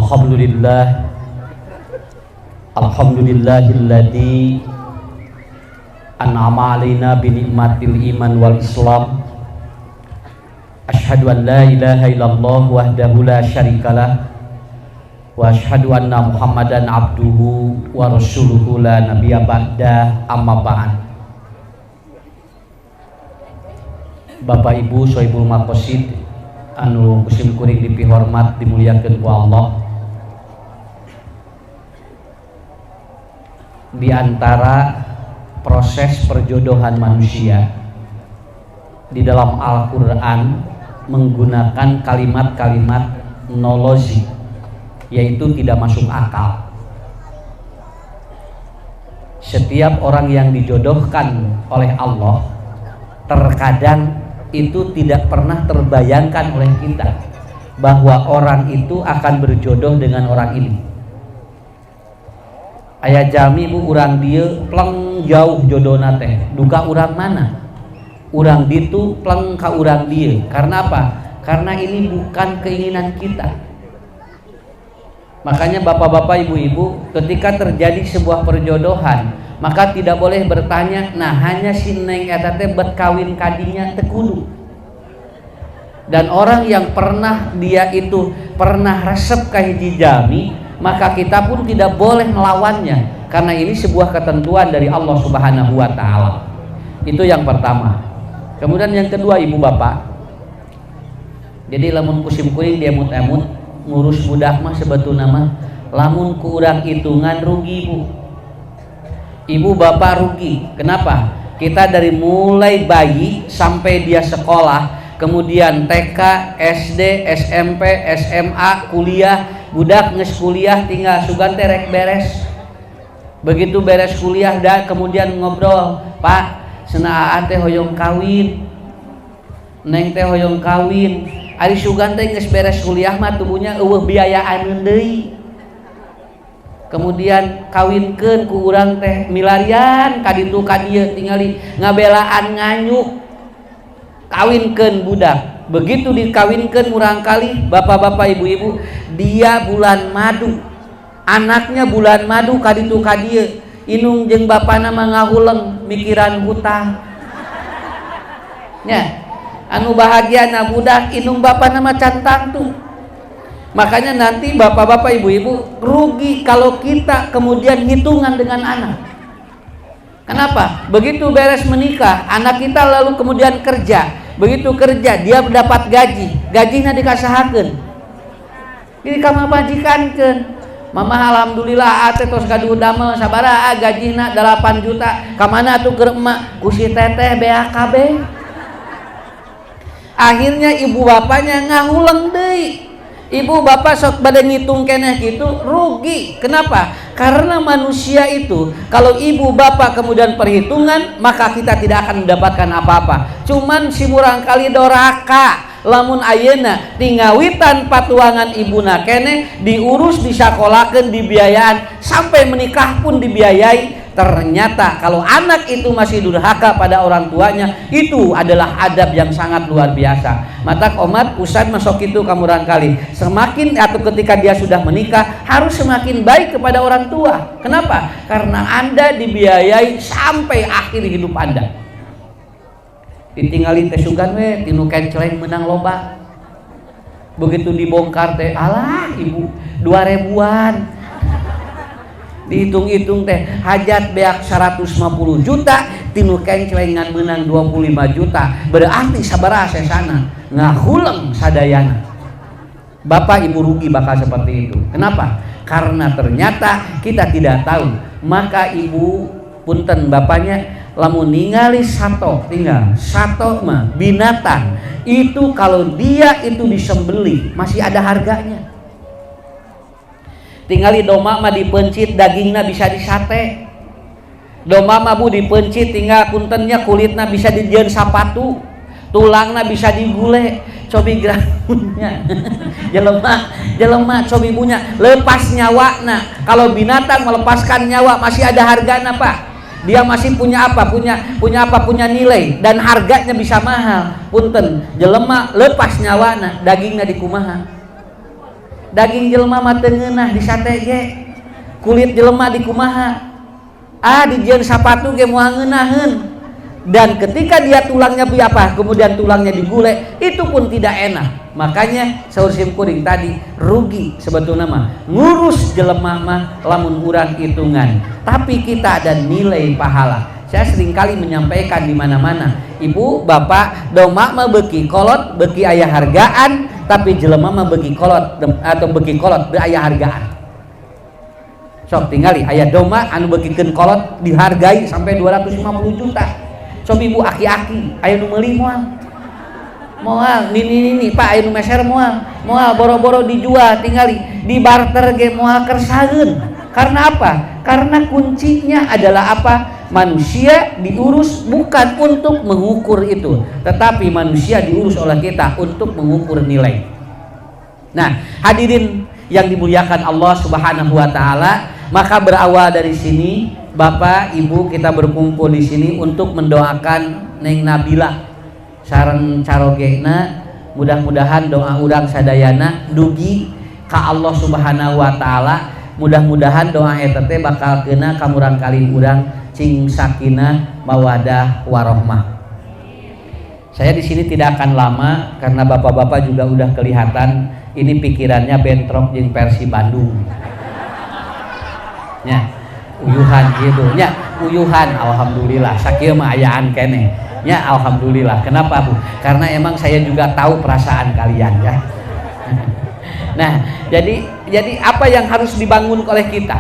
Alhamdulillah, alhamdulillahilladzi an'ama alaina bi ni'matil iman wal islam. Asyhadu an la ilaha illallah wahdahu la syarikalah wa asyhadu anna Muhammadan abduhu wa rasuluhu la nabiyya ba'da, amma ba'd. Bapak Ibu Sohibul Maqasid anu kusim kuring dipihormat dimuliakeun ku Allah. Di antara proses perjodohan manusia di dalam Al-Quran menggunakan kalimat-kalimat nolozi, yaitu tidak masuk akal. Setiap orang yang dijodohkan oleh Allah terkadang itu tidak pernah terbayangkan oleh kita bahwa orang itu akan berjodoh dengan orang ini. Aya jami bu urang dieu pleng jauh jodohna teh duka urang mana, urang ditu pleng ka urang dieu. Karena apa? Karena ini bukan keinginan kita. Makanya bapak-bapak, ibu-ibu, ketika terjadi sebuah perjodohan, maka tidak boleh bertanya, nah hanya si neng eta teh bet kawin kadinya teu kudu. Dan orang yang pernah dia itu pernah resep ka hiji jami, maka kita pun tidak boleh melawannya, karena ini sebuah ketentuan dari Allah Subhanahu wa taala. Itu yang pertama. Kemudian yang kedua, ibu bapak, jadi lamun kusim kuring dia emut-emut ngurus budak mah sebetulna mah lamun ku urang hitungan rugi bu. Ibu bapak rugi. Kenapa? Kita dari mulai bayi sampai dia sekolah, kemudian TK, SD, SMP, SMA, kuliah, budak nges kuliah tinggal sugan terek beres. Begitu beres kuliah dah kemudian ngobrol, Pak, cenah teh hoyong kawin, neng teh hoyong kawin. Ari sugan teh nges beres kuliah mah tubuhnya eueuh biayaan deui. Kemudian kawinkeun ku urang teh milarian ka ditu ka dieu tingali ngabelaan nganyuk. Kawinkeun budak. Begitu dikawinkeun murang kali, bapak-bapak, ibu-ibu, dia bulan madu, anaknya bulan madu kaditu ka dieu, inung jeung bapana mah ngahuleng mikiran hutang. Nya, anu bahagiana budak inung bapana mah can tangtu. Makanya nanti bapak-bapak, ibu-ibu rugi kalau kita kemudian hitungan dengan anak. Kenapa? Begitu beres menikah, anak kita lalu kemudian kerja. Begitu kerja dia mendapat gaji, gajinya dikasahakeun. Ini ka majikankeun. Mama alhamdulillah ate tos gaduh damel sabaraha gajina 8 juta. Ka mana atuh keur emak? Ku si teteh BAKB. Akhirnya ibu bapaknya ngahuleng deui. Ibu bapak sok bade ngitung keneh gitu rugi. Kenapa? Karena manusia itu kalau ibu bapak kemudian perhitungan, maka kita tidak akan mendapatkan apa-apa. Cuman si murang kali doraka, lamun ayeuna tinggawitan patuangan ibuna keneh diurus, disakolakeun, dibiayaan sampai menikah pun dibiayai. Ternyata kalau anak itu masih durhaka pada orang tuanya, itu adalah adab yang sangat luar biasa. Mata komat usad masuk itu kamu rangkali. Semakin atau ketika dia sudah menikah harus semakin baik kepada orang tua. Kenapa? Karena Anda dibiayai sampai akhir hidup Anda. Ditinggalin teh sugan we tinu kenceleng menang lomba. Begitu dibongkar teh alah ibu 2000-an. Dihitung-hitung teh hajat beak 150 juta, tinu kencelengan menang 25 juta, berarti sabaraha sesana ngahuleng sadayana. Bapak ibu rugi bakal seperti itu. Kenapa? Karena ternyata kita tidak tahu. Maka ibu punten bapaknya lamun ningali sato, tinggal sato mah binatang itu kalau dia itu disembelih masih ada harganya. Tingali doma mah dipencit dagingna bisa disate. Doma mah bu dipencit tinggal puntennya kulitna bisa dijieun sapatu, tulangna bisa digule. Cobi gerakunnya jelema cobi punya lepas nyawana. Kalau binatang melepaskan nyawa masih ada harganya pak. Dia masih punya apa? Punya nilai dan harganya bisa mahal. Punten jelema lepas nyawana dagingna dikumaha. daging jelema mah teu ngeunah di sate ge, kulit jelema di kumaha, dijieun sapatu ge moal ngeunaheun. Dan ketika dia tulangnya kemudian tulangnya digulai, itu pun tidak enak. Makanya saur simkuring tadi rugi sebetulnya mah ngurus jelema mah lamun urang hitungan, tapi kita ada nilai pahala. Saya seringkali menyampaikan di mana-mana, ibu bapak doma mah beuki kolot beuki aya hargaan, tapi jelema mah beuki kolot atau beuki kolot teu aya hargaan. Sok tingali aya doma anu beukikeun kolot dihargai sampai 250 juta. Coba ibu aki-aki aya nu meuli moal nini pak aya nu meser moal boro-boro dijual tingali di barter ge moal kersaeun. Karena apa? Karena kuncinya adalah apa? Manusia diurus bukan untuk mengukur itu, tetapi manusia diurus oleh kita untuk mengukur nilai. Nah, hadirin yang dimuliakan Allah Subhanahu wa taala, maka berawal dari sini Bapak, Ibu, kita berkumpul di sini untuk mendoakan Neng Nabila sareng carogena. Mudah-mudahan doa urang sadayana dugi ka Allah Subhanahu wa taala. Mudah-mudahan doa eta teh bakal keuna ka murang kali urang cing sakinah mawadah warahmah. Saya di sini tidak akan lama karena bapak-bapak juga udah kelihatan ini pikirannya bentrok jeung Persi Bandung. Ya. Uyuhan gitu nya, uyuhan alhamdulillah sakieu mah ayaan keneh nya, alhamdulillah. Kenapa Bu? Karena emang saya juga tahu perasaan kalian ya. Nah, jadi apa yang harus dibangun oleh kita?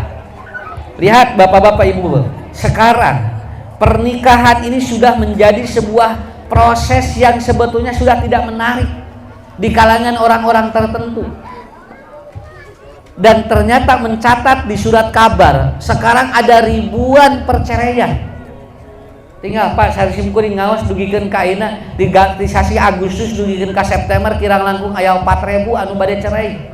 Lihat bapak-bapak ibu, sekarang pernikahan ini sudah menjadi sebuah proses yang sebetulnya sudah tidak menarik di kalangan orang-orang tertentu. Dan ternyata mencatat di surat kabar sekarang ada ribuan perceraian. Tinggal Pak Sarsim kuring ngaos dugikeun ka ayeuna di sasi Agustus dugikeun ka September kirang langkung aya 4.000 anu bade cerai.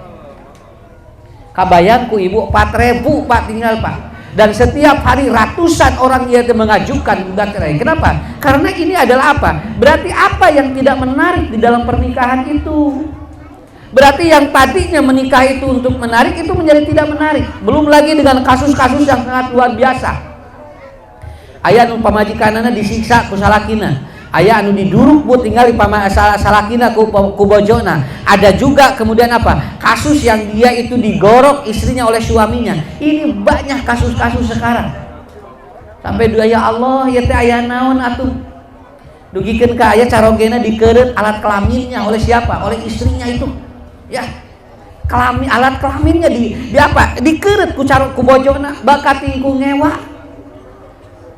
Kabayang ku Ibu 4.000 Pak tinggal Pak. Dan setiap hari ratusan orang yang mengajukan gugat cerai. Kenapa? Karena ini adalah apa? Berarti apa yang tidak menarik di dalam pernikahan itu? Berarti yang tadinya menikah itu untuk menarik itu menjadi tidak menarik. Belum lagi dengan kasus-kasus yang sangat luar biasa. Aya anu pamajikanana disiksa ku salakina, aya anu diduruk bu tinggal di salakina ku bojona. Ada juga kemudian apa? Kasus yang dia itu digorok istrinya oleh suaminya. Ini banyak kasus-kasus sekarang. Sampai dua ya Allah, ya teh aya naon atuh? Dugikeun ka aya carogena dikeureut alat kelaminnya oleh siapa? Oleh istrinya itu. Ya, alat kelaminnya di apa? Dikeureut ku bojona, bakati ku ngewa.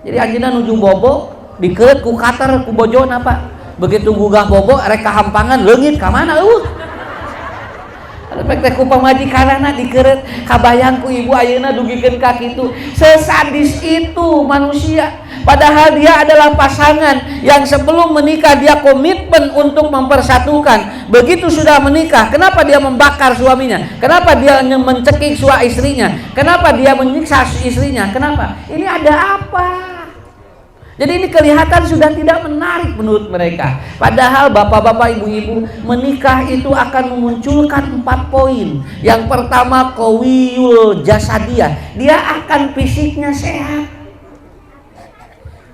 Jadi anjeunna nuju bobo, dikeureut ku kater ku bojona Pak. Begitu gugah bobo rek kahampangan leungit ka mana eueuh. Rek teh ku pamajikanana dikeureut, kabayang ku ibu ayeuna dugikeun ka kitu. Sesadis itu manusia. Padahal dia adalah pasangan yang sebelum menikah dia komitmen untuk mempersatukan. Begitu sudah menikah, kenapa dia membakar suaminya? Kenapa dia mencekik istrinya? Kenapa dia menyiksa istrinya? Kenapa? Ini ada apa? Jadi ini kelihatan sudah tidak menarik menurut mereka. Padahal bapak-bapak, ibu-ibu, menikah itu akan memunculkan 4 poin. Yang pertama, qawiyul jasadiyah. Dia akan fisiknya sehat.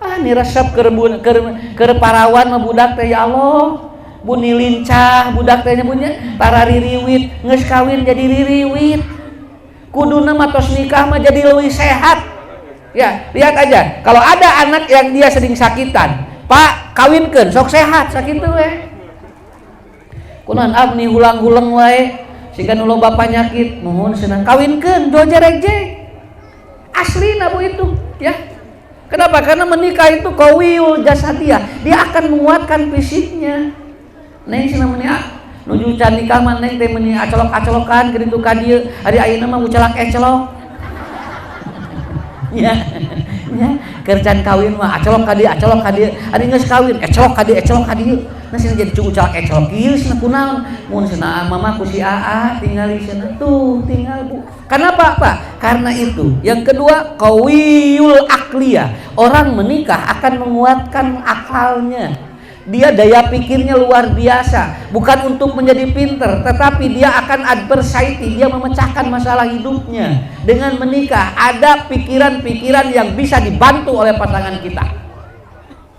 Ini resep keur parawan mah budak teh ya Allah. Buni lincah budak teh punya para ririwit geus kawin jadi ririwit. Kuduna mah tos nikah mah jadi leuwih sehat. Ya, lihat aja. Kalau ada anak yang dia sering sakitan, Pak, kawinkeun sok sehat sakitu we. Kunaon abdi hulang-hulang wae sehingga nu loba panyakit mohon senang kawinkeun doja rejek. Aslina Bu itu, ya. Kenapa? Karena menikah itu qawiyul jasadiyah. Dia akan menguatkan fisiknya. Neng cenah meuni nuju can nikah mah neng teh meuni acolok-acolokan kitu ka dieu. Ari ayeuna mah ucelak ecelok. Ya. Ya, keur can kawin mah acolok ka dieu, acolok ka dieu. Ari geus kawin ecelok ka dieu, ecelok ka dieu. Nah cenah jadi ucelak ecelok ieu cenah kunaon? Mun cenah mama ku si AA tinggal cenah tuh, tinggal Bu. Kenapa Pak? Karena itu. Yang kedua, qawiyul akliyah. Orang menikah akan menguatkan akalnya. Dia daya pikirnya luar biasa, bukan untuk menjadi pinter, tetapi dia akan adversity, dia memecahkan masalah hidupnya dengan menikah. Ada pikiran-pikiran yang bisa dibantu oleh pasangan kita.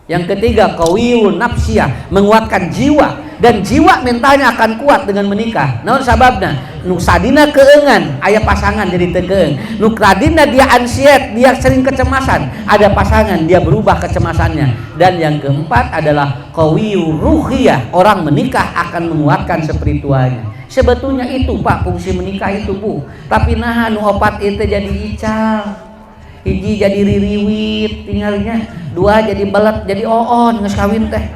Yang ketiga, qawiyul nafsiyah, menguatkan jiwa, dan jiwa mentalnya akan kuat dengan menikah. Naon sababna? Nu sadina keengan, aya pasangan jadi teu keeng. Nu kadina dia ansiet, dia sering kecemasan, ada pasangan dia berubah kecemasannya. Dan yang keempat adalah qawiyur ruhiyah, orang menikah akan menguatkan spiritualnya. Sebetulnya itu Pak fungsi menikah itu Bu. Tapi nah nu opat itu jadi ical, hiji jadi ririwit tinggalnya, dua jadi belet jadi oon geus kawin teh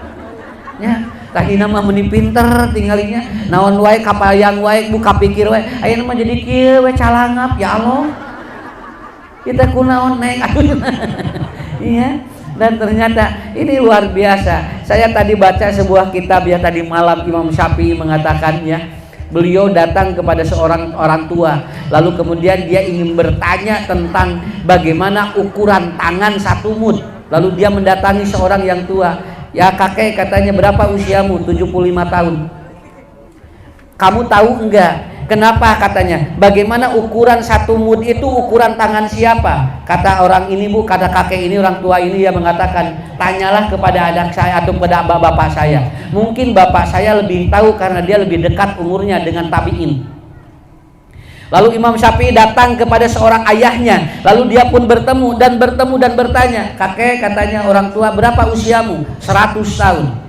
nya. Tadi nama meni pinter tinggalinya naon wae kapayang wae buka pikir wae ayeuna mah jadi kieu we calangap. Ya Allah, kita kunaon neng aduh. Iya. Dan ternyata ini luar biasa. Saya tadi baca sebuah kitab ya tadi malam, Imam Syafi'i mengatakannya. Beliau datang kepada seorang orang tua, lalu kemudian dia ingin bertanya tentang bagaimana ukuran tangan satu mud. Lalu dia mendatangi seorang yang tua. Ya kakek, katanya, berapa usiamu? 75 tahun. Kamu tahu enggak kenapa? Katanya, bagaimana ukuran satu mud itu ukuran tangan siapa? Kata orang ini Bu, kata kakek ini, orang tua ini, dia mengatakan, tanyalah kepada anak saya atau kepada bapak saya. Mungkin bapak saya lebih tahu karena dia lebih dekat umurnya dengan tabi'in. Lalu Imam Syafi'i datang kepada seorang ayahnya, lalu dia pun bertemu dan bertanya, kakek, katanya orang tua, berapa usiamu? 100 tahun.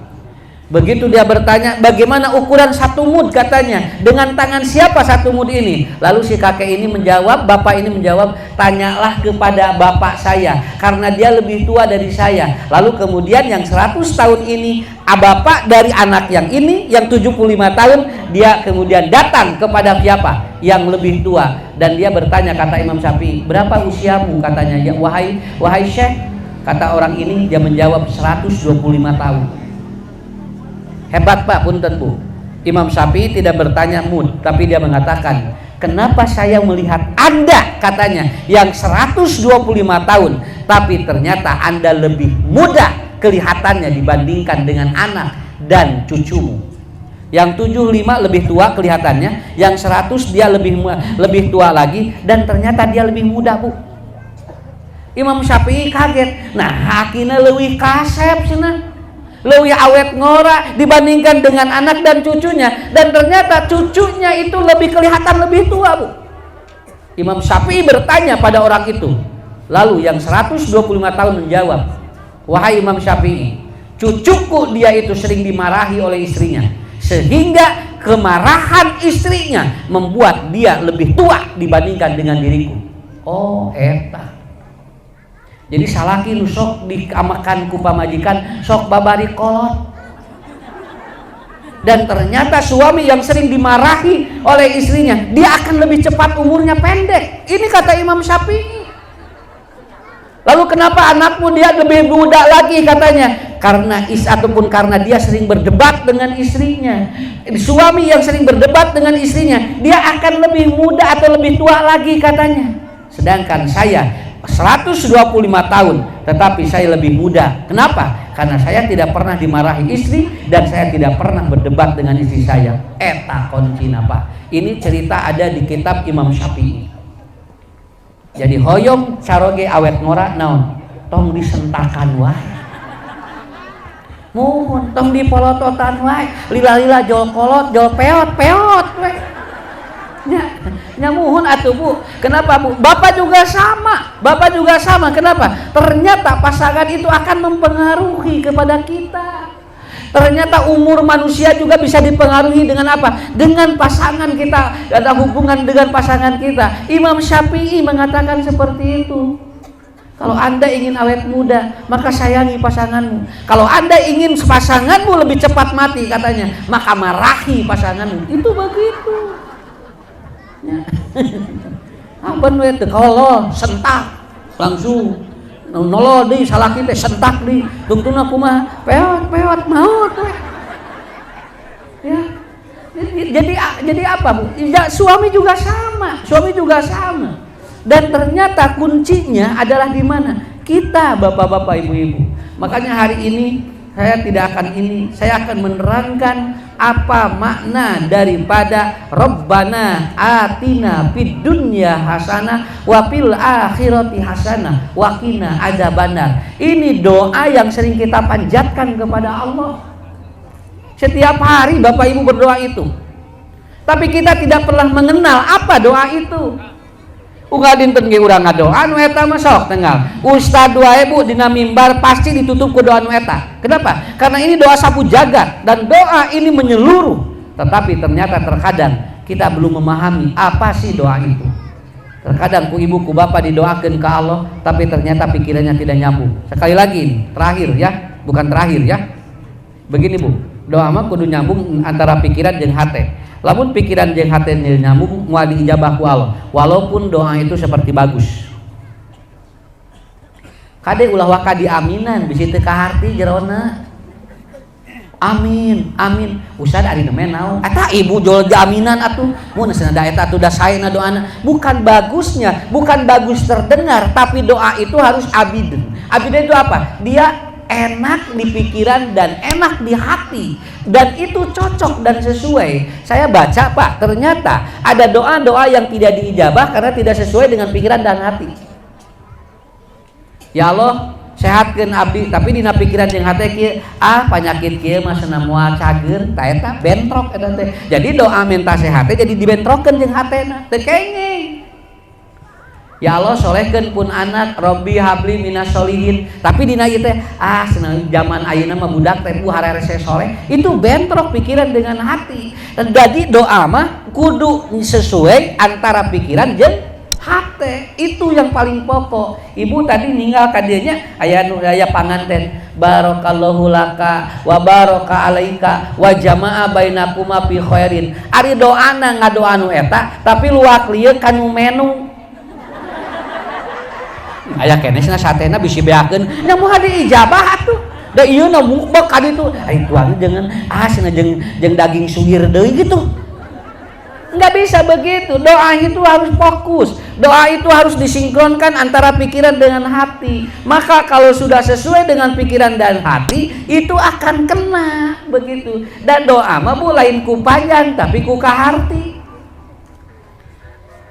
Begitu dia bertanya, bagaimana ukuran satu mud? Katanya, dengan tangan siapa satu mud ini? Lalu si kakek ini menjawab, bapak ini menjawab, tanyalah kepada bapak saya karena dia lebih tua dari saya. Lalu kemudian yang 100 tahun ini, bapak dari anak yang ini yang 75 tahun, dia kemudian datang kepada siapa? Yang lebih tua. Dan dia bertanya, kata Imam Syafi'i, berapa usiamu? Katanya, ya wahai syekh, kata orang ini, dia menjawab 125 tahun. Hebat Pak, punten Bu. Imam Syafi'i tidak bertanya mud, tapi dia mengatakan, kenapa saya melihat Anda, katanya, yang 125 tahun, tapi ternyata Anda lebih muda kelihatannya dibandingkan dengan anak dan cucumu. Yang 75 lebih tua kelihatannya, yang 100 dia lebih tua lagi, dan ternyata dia lebih muda Bu. Imam Syafi'i kaget. Nah, hakina leuwih kasep cenah, leuwih awet ngora dibandingkan dengan anak dan cucunya, dan ternyata cucunya itu lebih kelihatan lebih tua Bu. Imam Syafi'i bertanya pada orang itu. Lalu yang 125 tahun menjawab, wahai Imam Syafi'i, cucuku dia itu sering dimarahi oleh istrinya, sehingga kemarahan istrinya membuat dia lebih tua dibandingkan dengan diriku. Oh eta. Jadi salaki nu sok diamakan ku pamajikan sok babari kolot. Dan ternyata suami yang sering dimarahi oleh istrinya, dia akan lebih cepat umurnya pendek. Ini kata Imam Syafi'i. Lalu kenapa anakmu dia lebih muda lagi? Katanya karena ataupun karena dia sering berdebat dengan istrinya. Suami yang sering berdebat dengan istrinya, dia akan lebih muda atau lebih tua lagi katanya. Sedangkan saya 125 tahun, tetapi saya lebih muda. Kenapa? Karena saya tidak pernah dimarahi istri dan saya tidak pernah berdebat dengan istri saya. Eta koncina Pak. Ini cerita ada di kitab Imam Syafi'i. Jadi hoyong saroge awet ngora naon? Tong disentakan wae. Muhun tong dipolototan wae. Lila-lila jol kolot, jol peot wae. Nya muhun atuh Bu. Kenapa Bu? Bapak juga sama. Kenapa? Ternyata pasangan itu akan mempengaruhi kepada kita. Ternyata umur manusia juga bisa dipengaruhi dengan apa? Dengan pasangan kita, ada hubungan dengan pasangan kita. Imam Syafi'i mengatakan seperti itu. Kalau Anda ingin awet muda, maka sayangi pasanganmu. Kalau Anda ingin pasanganmu lebih cepat mati, katanya, maka marahi pasanganmu. Itu begitu. Apa nu teh kalau sentak langsung nolol deui salaki teh sentak deui tungtungna kumaha peot maut we. Ya. Jadi apa Bu? Ya, suami juga sama. Dan ternyata kuncinya adalah di mana? Kita bapak-bapak ibu-ibu. Makanya hari ini saya tidak akan ini, saya akan menerangkan apa makna daripada Rabbana atina fid dunya hasanah wa fil akhirati hasanah wa qina adzabannar. Ini doa yang sering kita panjatkan kepada Allah. Setiap hari Bapak Ibu berdoa itu. Tapi kita tidak pernah mengenal apa doa itu. Uga dinten ge urang ngadoa nu eta mah sok tenggal. Ustad wae Bu dina mimbar pasti ditutup ku doa nu eta. Kenapa? Karena ini doa sapu jagat dan doa ini menyeluruh. Tetapi ternyata terkadang kita belum memahami apa sih doa itu. Terkadang ku ibu ku bapak didoakeun ke Allah tapi ternyata pikirannya tidak nyambung. Sekali lagi ini, terakhir ya, bukan terakhir ya. Begini Bu, doa mah kudu nyambung antara pikiran jeung hate. Lamun pikiran jeung hati nyambung moal diijabah ku Allah walaupun doa itu seperti bagus. Kade ulah waka diaminan bisi teu kaharti jerona. Amin, amin. Ustad ari nemen naon? Eta ibu jual jaminan atuh. Mun senada eta atuh da saena doana. Bukan bagusnya, bukan bagus terdengar, tapi doa itu harus abiden. Abiden itu apa? Dia enak di pikiran dan enak di hati dan itu cocok dan sesuai. Saya baca Pak, ternyata ada doa-doa yang tidak diijabah karena tidak sesuai dengan pikiran dan hati. Ya Allah sehatkeun abdi tapi dina pikiran jeung hati kieu penyakit kieu mah cenah moal cager ta eta bentrok eta teh. Jadi doa minta sehat jadi dibentrokkeun jeung hatena teu kenging. Ya Allah solehkeun pun anak Robbi habli minas solihin tapi dina ieu teh senang zaman ayeuna mah budak teh harerese soleh itu bentrok pikiran dengan hati. Dan jadi doa mah kudu sesuai antara pikiran jeung hati. Itu yang paling pokok. Ibu tadi ninggal ka dieu nya aya panganten barakallahu laka wa baraka alaika wa jamaa bainakuma fi khairin. Ari doana ngadoa anu eta tapi luak lieu kanu menu aya kene cenah satena bisi beakeun nya moal diijabah atuh da ieu na mukbek ka ditu ai tuang jangan cenah jeung daging suwir deui gitu. Enggak bisa begitu. Doa itu harus fokus, doa itu harus disinkronkan antara pikiran dengan hati. Maka kalau sudah sesuai dengan pikiran dan hati itu akan kena begitu. Dan doa mah lain ku panjang tapi ku kaharti.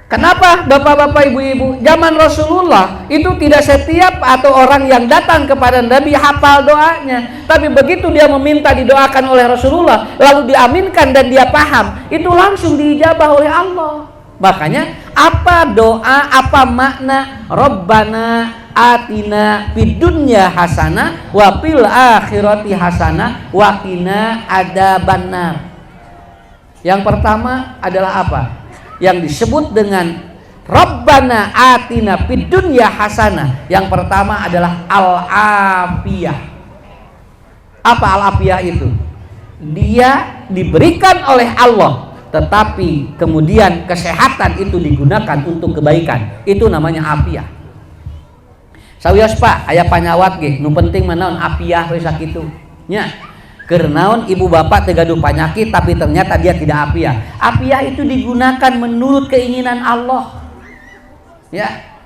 Kenapa bapak-bapak ibu-ibu zaman Rasulullah itu tidak setiap atau orang yang datang kepada Nabi hafal doanya, tapi begitu dia meminta didoakan oleh Rasulullah lalu diaminkan dan dia paham itu langsung diijabah oleh Allah. Makanya apa doa, apa makna Rabbana atina fid dunya hasanah wa fil akhirati hasanah wa qina adzabannar. Yang pertama adalah apa? Yang disebut dengan Rabbana atina fid dunya hasanah. Yang pertama adalah al-afiyah. Apa al-afiyah itu? Dia diberikan oleh Allah, tetapi kemudian kesehatan itu digunakan untuk kebaikan. Itu namanya afiyah. Sawios Pak, aya panyawat ge, nu penting mah naon afiyah we sakitu. Nya. Keur naon ibu bapak tegaduh penyakit tapi ternyata dia tidak afiah. Afiah itu digunakan menurut keinginan Allah. Ya.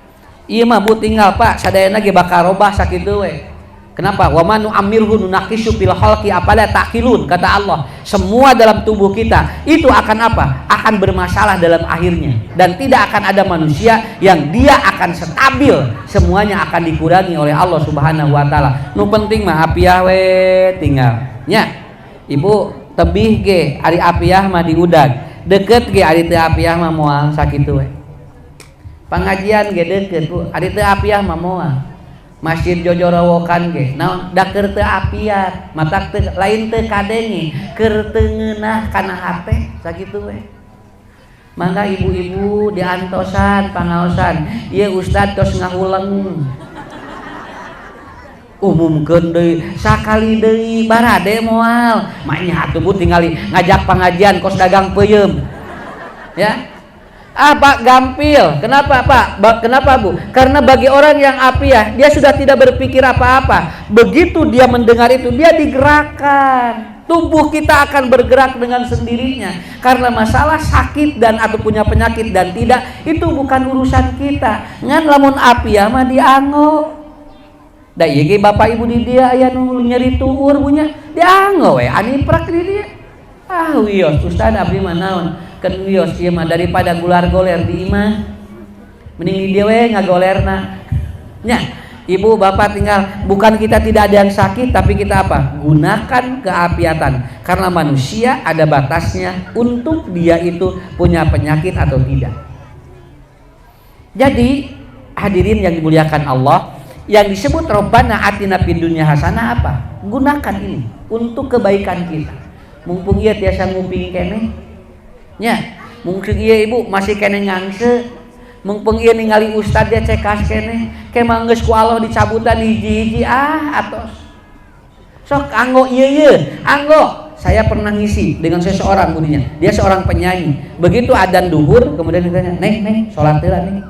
Ieu mah Bu tinggal Pak sadayana ge bakal robah sakitu we. Kenapa? Wa man nu'ammirhu nunaqisu fil khalqi afala taqilun kata Allah. Semua dalam tubuh kita itu akan apa? Akan bermasalah dalam akhirnya dan tidak akan ada manusia yang dia akan stabil. Semuanya akan dikurangi oleh Allah Subhanahu wa taala. Nu penting mah afiah we tinggal. Nya ibu tebih ge ari apiah mah diudag deket ge ari teu apiah mah moal sakitu we. Pangajian ge deket Bu ari teu apiah mah moal. Masjid Jojorowokan ge naon da keur teu apiat matak teu lain teu kadenge keur teu ngeunah kana hate sakitu we. Mangga ibu-ibu diantosan pangaosan ieu ustad tos ngahuleng umumkeun deui sakali deui barade moal maknya atuh Bu tingali ngajak pengajian kos dagang peuyeum ya. Pak gampil. Kenapa Pak? Kenapa Bu? Karena bagi orang yang apiah dia sudah tidak berpikir apa-apa. Begitu dia mendengar itu dia digerakkan. Tubuh kita akan bergerak dengan sendirinya. Karena masalah sakit dan atau punya penyakit dan tidak itu bukan urusan kita. Ngan lamun apiah mah dianggo Da ieu ge bapak ibu di dia aya nu nyeri tuur punya dianggo we aniprak di dia. Ah wios ustad abdi mah naon keun wios ieu mah daripada gular-goler di imah mending di dia we ngagolerna nya. Ibu bapak tinggal, bukan kita tidak ada yang sakit, tapi kita apa? Gunakan keapiatan, karena manusia ada batasnya untuk dia itu punya penyakit atau tidak. Jadi hadirin yang dimuliakan Allah, yang disebut Rabbana atina fid dunya hasanah apa? Gunakan ini untuk kebaikan kita. Mumpung ieu tiasa nguping keneh nya, mungkin ieu ibu masih keneh ngangse, mumpung ieu ningali ustad dia cekas keneh kemang geus ku Allah dicabutan hiji-hiji atos sok anggo ieu anggo. Saya pernah ngisi dengan seseorang budinya, dia seorang penyanyi. Begitu adzan duhur kemudian ditanya, neng salat heula neng,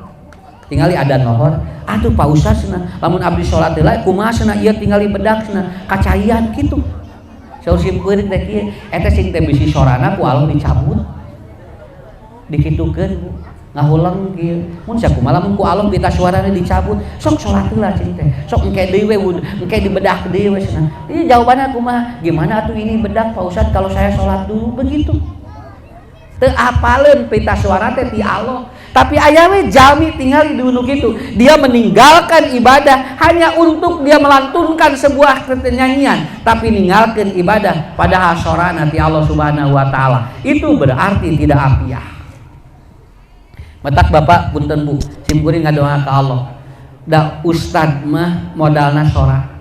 tingali adzan lohor atuh Pak Ustaz cenah lamun abdi salat heula kumaha cenah ieu tingali bedak cenah kacayan kitu. Saur simkuring teh kieu eta sing teh bisi sorana ku Allah dicabut dikitukeun ngahulang kieu mun sakumaha lamun ku Allah pita suarana dicabut sok salat heula cing teh sok engke deui we engke dibedah deui we cenah. Ieu jawabanna kumaha gimana atuh ini bedak Pak Ustaz kalau saya salat dulu begitu. Teu apaleun pita suara teh ti Allah. Tapi aya we jami tinggal di dunia kitu dia meninggalkan ibadah hanya untuk dia melantunkan sebuah nyanyian tapi ninggalkan ibadah padahal sorana ti Allah Subhanahu wa taala. Itu berarti tidak apiah. Matak bapak punten bu simkuring ngadoa ka Allah da ustad mah modalna sorak.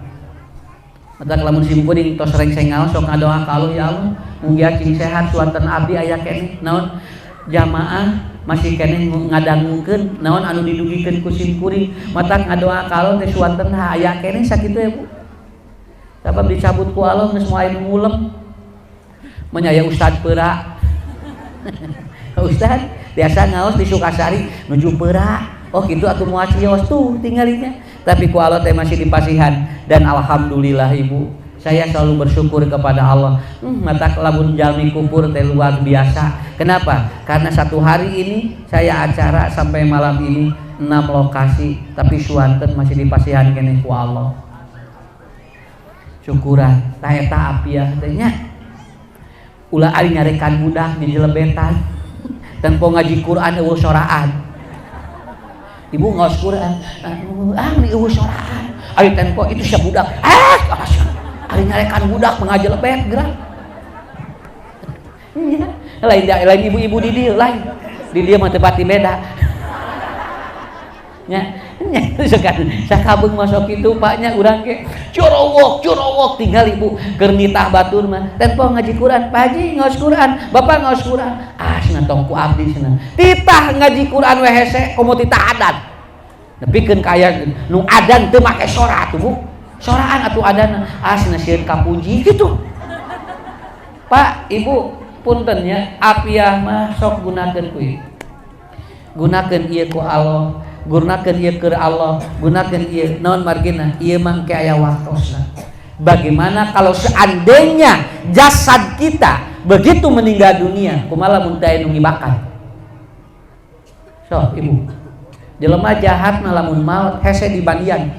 Matak lamun simkuring tos sering sengal sok ngadoa ka Allah ya Allah mugi cing sehat suanten abdi aya keneh naon jamaah masih keneh ngadangukeun naon anu didugikeun ku simkuring. Matak ngadoa ka Allah teh suanten aya keneh sakitu ya bu. Sabab dicabut ku Allah geus moal ngulem. Mun aya ustad peura. Ustad biasa ngaos di Sukasari nuju peura. Oh gitu atuh moal cios tuh tinggalinya. Tapi ku Allah teh masih dipasihan dan alhamdulillah ibu saya selalu bersyukur kepada Allah. Mata lamun jalmi kupur teh luar biasa. Kenapa? Karena satu hari ini saya acara sampai malam ini 6 lokasi tapi suanten masih dipasihan keneh ku Allah. Syukuran tah eta apiah teh nya. Ulah ari nyarekan budak di jelebetan. Tanpa ngaji Quran eueuh soraan. Ibu ngaos Quran, nih eueuh soraan. Ari tanpa itu sia budak. Ari nyarekan budak pengaji lebet gerak. Lain ibu-ibu di dieu lain. Di dieu mah teu pati beda. Nya sakabeung masuk kitu paknya urang ge curowok tinggal ibu keur nitah batur mah tanpa ngaji Quran. Pak Haji ngaos Quran, Bapak ngaos Quran. Cenah tong ku abdi cenah. Titah ngaji Quran we hese komo titah adan. Nepikeun ka aya nu adan teu make sora atuh Bu. Soraan atuh adan cenah sieun kapuji gitu. Pak, Ibu punten nya apiah mah sok gunakeun ku ieu. Gunakeun ieu ku Allah. Gunakan ieu keur Allah, gunakan ieu naon margina ieu mah ke aya waktosna. Bagaimana kalau seandainya jasad kita begitu meninggal dunia kumaha mun teu nu ngibakan? So, Ibu. Jelema jahat na lamun maut hese dibandian.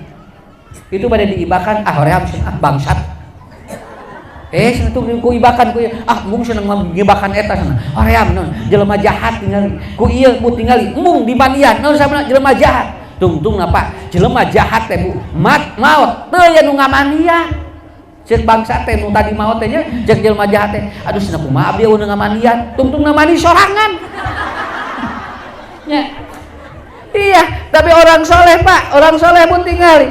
Itu bade diibakan hoream bangsat. Cenah tuh ku ibakan ku mung seneng ngibakan eta cenah. Hoream naon jelema jahat tingali. Ku ieu Bu tingali mung dibandian naon sabana jelema jahat. Tungtungna Pak, jelema jahat teh Bu, maut teu aya nu ngamandian. Ceuk bangsa teh nu tadi maut teh nya jeung jelema jahat teh. Aduh cenah kumaha abdi nu ngamandian. Tungtungna mandi sorangan. Nya. Iya, tapi orang soleh Pak, orang soleh pun tingali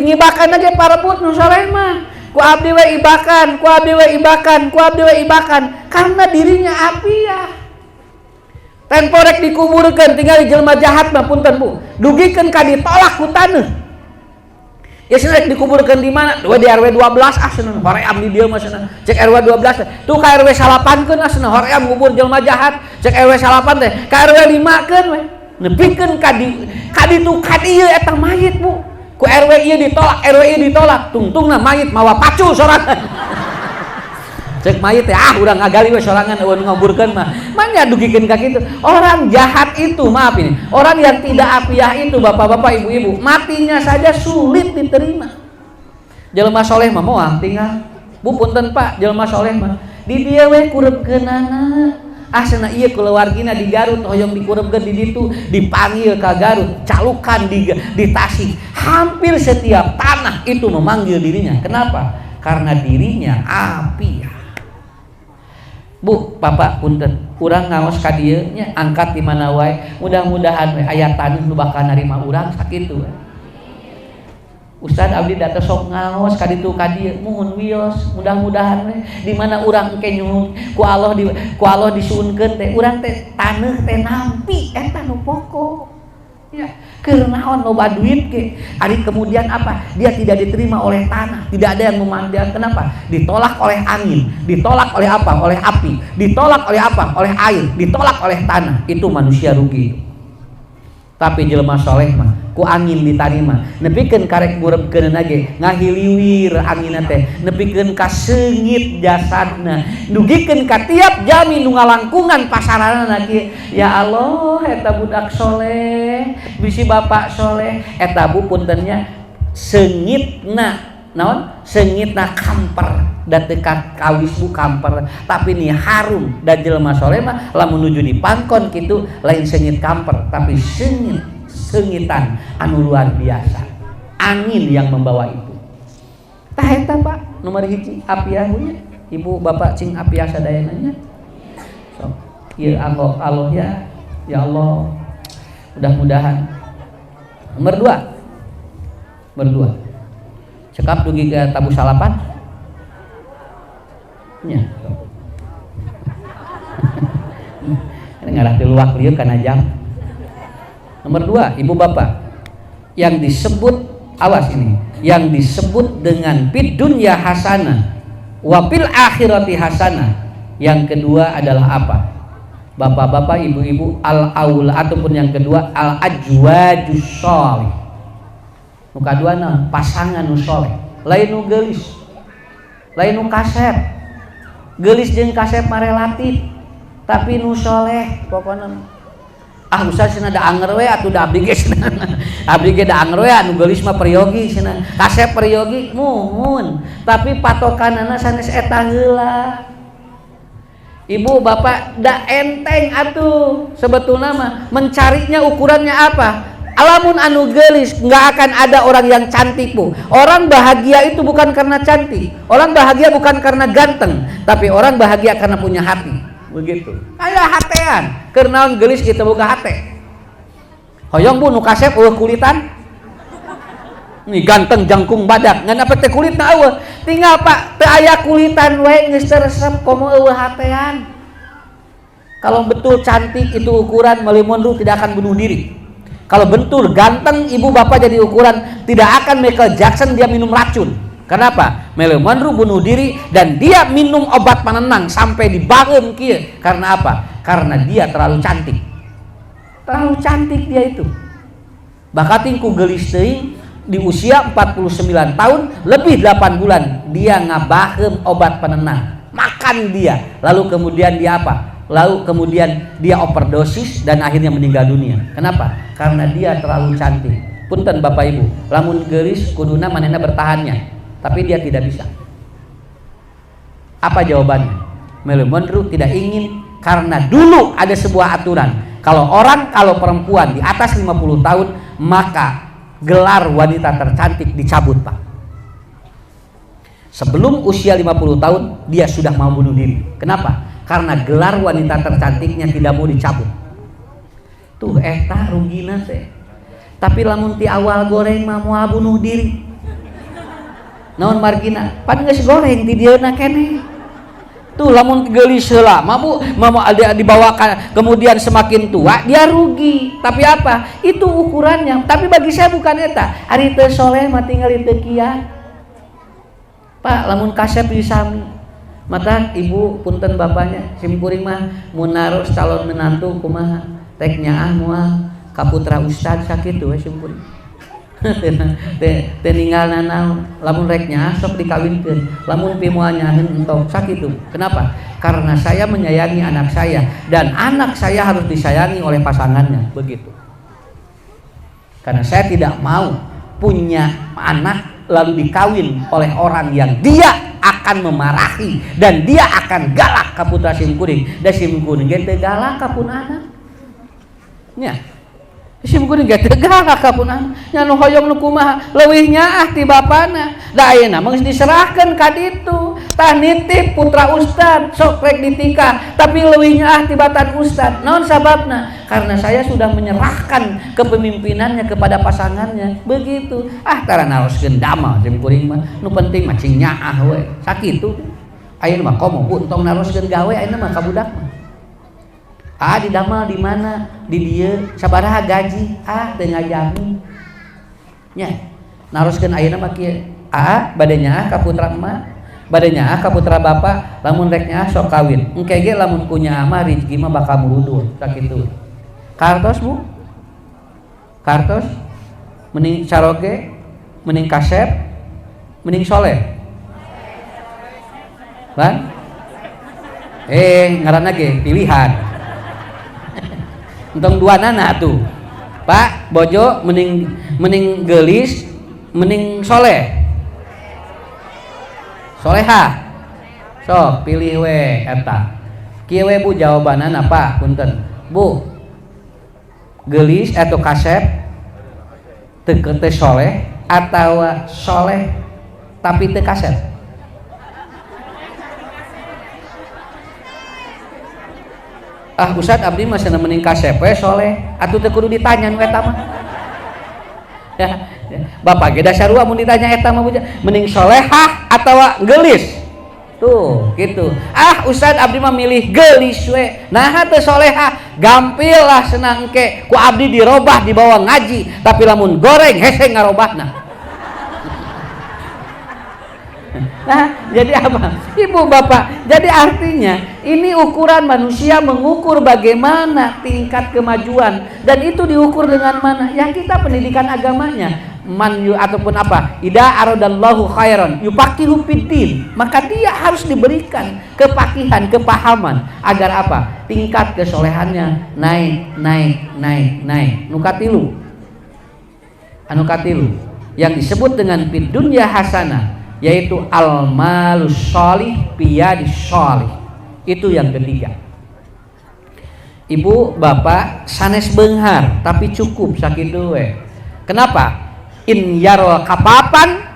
ngibakan aja para put nu soleh mah. Ku abdi we ibakan, ku abdi we ibakan, ku abdi we ibakan karena dirinya apiah. Temporek dikuburkeun tinggal jelema jahat mah punten Bu. Dugikeun ka ditolak ku taneuh. Ya cenah dikuburkeun di mana? Di RW 12 cenah hoream di dieu mah cenah. Cek RW 12 tuh ka RW 8keun cenah hoream ngubur jelema jahat. Cek RW 8 teh ka RW 5keun we. Nepikeun ka ditu ka dieu eta mayit Bu. Ku RW ieu ditolak, RW ieu ditolak, tungtungna mayit mawa pacu sorangan. Cek mayit teh urang ngagali we sorangan eueun ngaburkeun mah. Manya dugikeun ka kitu. Orang jahat itu, maaf ini. Orang yang tidak apiah itu bapak-bapak, ibu-ibu, matinya saja sulit diterima. Jelema soleh mah moal tinggal. Bu punten Pak, jelema soleh mah di dieu we kureupkeunana. Asana ieu kulawargina di Garut hoyong dikureupkeun di ditu, dipanggil ka Garut, calukan di Tasik. Hampir setiap tanah itu memanggil dirinya. Kenapa? Karena dirinya apiah. Bu, Bapak punten, urang ngaos ka dieu nya angkat di mana wae, mudah-mudahan we aya taneuh nu bakal narima urang sakitu. Ustad abdi da teh sok ngaos ka ditu ka dieu, muhun wios, mudah-mudahan we di mana urang engke nyuhun ku Allah disuunkeun teh urang teh taneuh teh nampi eta nu pokok. Ya, keur naon loba duit ke. Ari kemudian apa? Dia tidak diterima oleh tanah, tidak ada yang memandang. Kenapa? Ditolak oleh angin, ditolak oleh apa? Oleh api, ditolak oleh apa? Oleh air, ditolak oleh tanah. Itu manusia rugi. Tapi jelema soleh mah ku angin ditarima, nepikeun karek ngureupkeun ge ngahiliwir anginna teh, nepikeun ka seungit jasadna, dugikeun ka tiap jami nu ngalangkungan pasaranna kieu. Ya Allah, eta budak soleh, bisi bapak soleh, eta bu puntennya seungitna naon? Seungitna kamper dan dekat kawis bu kamper, tapi nih harum. Dan jelema soleh mah lamun nuju di pangkon kitu lain seungit kamper, tapi seungitan anu luar biasa, angin yang membawa itu. Tah eta Pak nomor hiji apiah nya. Ibu bapak cing apiah sadayananya. So, ya Allah ya Allah, mudah-mudahan. Nomor dua cekap dugi ke tabu salapan nya. Ngarah teh luak lieu kana jam. Nomor 2, ibu bapak, yang disebut, awas ini, yang disebut dengan fid dunya hasanah wa fil akhirati hasanah. Yang kedua adalah apa? Bapak-bapak, ibu-ibu, al-aula, ataupun yang kedua al-ajwajus sholih. Nu kaduana pasangan nu soleh, lain nu geulis, lain nu kasep. Geulis jeung kasep mah relatif, tapi nu soleh pokona. Ustaz cenah da anger we atuh da abdi ge cenah. Abdi ge da anger we anu geulis mah peryogi cenah. Kasep peryogi muhun, tapi patokanana sanes eta heula. Ibu bapak da enteng atuh sebetulna mah mencarinya ukurannya apa? Alamun anu geulis nggak akan ada orang yang cantik bu. Orang bahagia itu bukan karena cantik, orang bahagia bukan karena ganteng, tapi orang bahagia karena punya hati. Begitu. Kayak hatean, keur naon geulis kita boga hate. Hoyong bu nu kasep eueuh kulitan. Nih ganteng jangkung badak, ngan apa teh kulitna eueuh. Tinggal Pak teu aya kulitan we geus resep komo eueuh hatean. Kalau betul cantik itu ukuran, Marilyn Monroe tidak akan bunuh diri. Kalau betul ganteng ibu bapak jadi ukuran, tidak akan Michael Jackson dia minum racun. Kenapa? Marilyn Monroe bunuh diri dan dia minum obat penenang sampai dibangun kieu. Karena apa? Karena dia terlalu cantik. Terlalu cantik dia itu. Bahkan ku geulis teuing di usia 49 tahun lebih 8 bulan dia ngabaheum obat penenang. Makan dia. Lalu kemudian dia apa? Lalu kemudian dia overdosis dan akhirnya meninggal dunia. Kenapa? Karena dia terlalu cantik. Punten Bapak Ibu, lamun geulis kuduna manehna bertahannya. Tapi dia tidak bisa. Apa jawabannya? Marilyn Monroe tidak ingin, karena dulu ada sebuah aturan. Kalau perempuan di atas 50 tahun, maka gelar wanita tercantik dicabut Pak. Sebelum usia 50 tahun, dia sudah mau bunuh diri. Kenapa? Karena gelar wanita tercantiknya tidak mau dicabut. Tuh eta rugina teh. Tapi lamun ti awal goreng mah moal bunuh diri. Naon margina? Pan geus goreng ti dieuna keneh. Tuh lamun geulis heula mah Bu, ada dibawakan kemudian semakin tua dia rugi. Tapi apa? Itu ukurannya. Tapi bagi saya bukan eta. Ari teu soleh mah tinggal teu kieu. Pak, lamun kasep disami. Mata ibu punten bapaknya simkuring mah mun naros calon menantu kumaha? Tek nyaah moal ka putra ustad sakitu we simkuring. teu ninggalna naon, lamun rek nyaah sok dikawinkeun, lamun pi moal nyaaheun entok sakitu. Kenapa? Karena saya menyayangi anak saya dan anak saya harus disayangi oleh pasangannya, begitu. Karena saya tidak mau punya anak lalu dikawin oleh orang yang dia akan memarahi dan dia akan galak ka putra simkuring, da simkuring ge teu galak ka pun anak. Nya simkuring ge teu galak ka pun anak. Nya nu hoyong nu kumaha leuwih nyaah ti bapana. Da ayeuna mah geus diserahkeun ka ditu. Tah nitip putra ustad sok rek ditikah, tapi leuwih nyaah tibatan ustad. Naon sababna? Karena saya sudah menyerahkan kepemimpinannya kepada pasangannya. Begitu. Tara naoskeun damel simkuring mah. Nu penting mah cing nyaah we. Sakitu. Ayeuna mah komo bu tong naroskeun gawe ayeuna mah ka budak mah. Di damel di mana? Di dieu. Sabaraha gaji? Teu ngajami. Nya. Naroskeun ayeuna mah kieu. Bade nyaah ka putra emak. Bade nyaah ka putra bapak, lamun rek nyaah sok kawin. Engke ge lamun kunya mah rezeki mah bakal muludul sakitu. Kartos bu? Kartos? Mending caroge, mending kasep, mending soleh. Ban? Ngaranna ge pilihan. Entong dua nana tuh. Pak, bojo mending geulis, mending soleh. Soleha, sok pilih we eta. Kieu we bu jawabanana apa? Punten. Bu, geulis atau kasep teu soleh atau soleh tapi teu kasep? Ustad abdi mah cenah mending kasep we soleh atuh teu kudu ditanya nu eta mah. Ya. Bapak ge dasarua mun ditanya eta mah mending solehah atawa geulis. Tuh, gitu. Ustad abdi mah milih geulis we. Nah teu solehah, gampil lah senang engke ku abdi dirobah dibawa ngaji, tapi lamun goreng hese ngarobahna. Nah, jadi apa? Ibu bapak, jadi artinya ini ukuran manusia mengukur bagaimana tingkat kemajuan, dan itu diukur dengan mana? Yang kita pendidikan agamanya. Ataupun apa? Idza aradallahu khairan yufaqihu fiddin. Maka dia harus diberikan kepakihan, kepahaman agar apa? Tingkat kesolehannya naik. Nu katilu. Anu katilu yang disebut dengan fid dunya hasanah, yaitu al-malus sholih biyadis sholih. Itu yang ketiga. Ibu bapak sanes beunghar tapi cukup sakitu we. Kenapa? In yarol kapapan,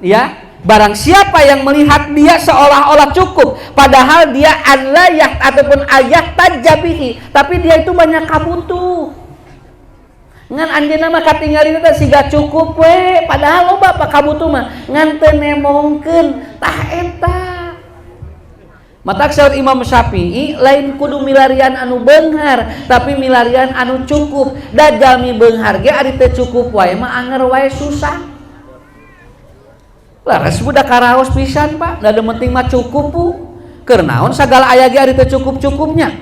ya, barang siapa yang melihat dia seolah-olah cukup, padahal dia alayah ataupun ayat tajabihi, tapi dia itu banyak kabutuh. Ngan anjeunna mah katinggalina teh siga cukup we, padahal loba apa kabutuh mah ngan teu nemongkeun tah eta. Matak saur Imam Syafi'i lain kudu milarian anu beunghar, tapi milarian anu cukup. Da jalmi beunghar ge ari teu cukup wae mah anger wae susah. Laras budak karaos pisan Pak, da penting mah cukup pu. Keur naon sagala aya ge ari teu cukup-cukupnya.